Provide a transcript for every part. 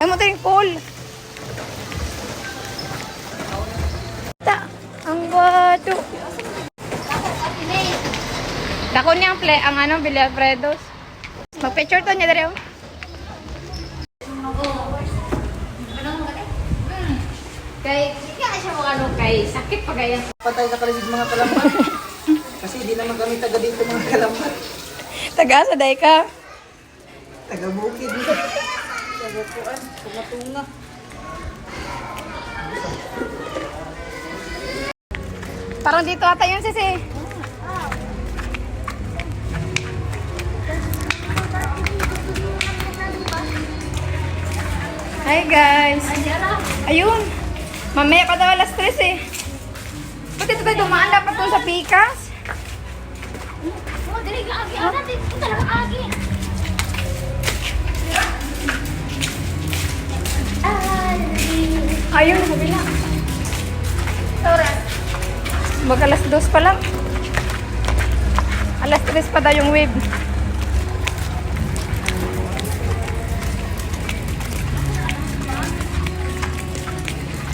mo ito yung call. Ang bato. Dako niya ang ano, Billy Alfredos. Mag-picture to niya dali. Kay, kaya siya mga ano, kay sakit pa gaya. Patay na kaligid mga kalambat. Kasi di naman kami taga dito mga kalambat. Taga-asa day ka? Taga bukid. Taga kuan, tunga-tunga. Parang dito ata yun, sisi. Hi guys. Ayun. Mamaya pa daw alas 3 eh. Pati ito tayo dumaan dapat dun sa Pikas. Oh, dali ka agi. Ano natin? Ito talaga agi. Ayun, kabila. Mag alas 2 pa lang. Alas 3 pa daw yung wave.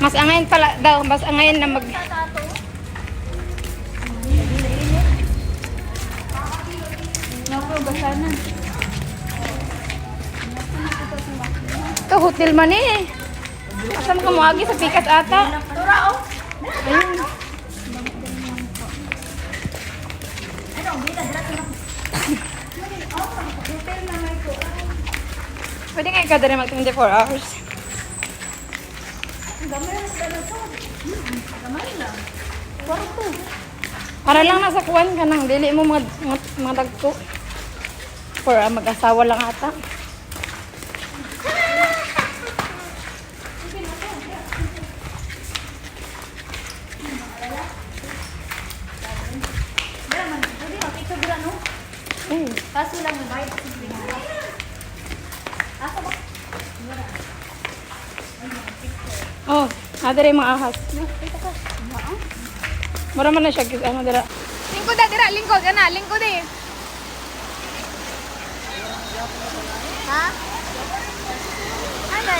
Mas angayin pala daw, mas angayin na mag... Ito, hotel man eh. Asam ka mo agi sa Pikas ata. Ayun. Pwede nga ikaw din mag 24 hours. Para lang nasa kuwan ka nang dili mo mga dagko. For mag-asawa lang ata. Kaso lang yung bayad. Oh, ada rin mga ahas. Mura man na siya, ano dira. Lingkod na dira, lingkod, ana, lingkod eh. Ha? Ano?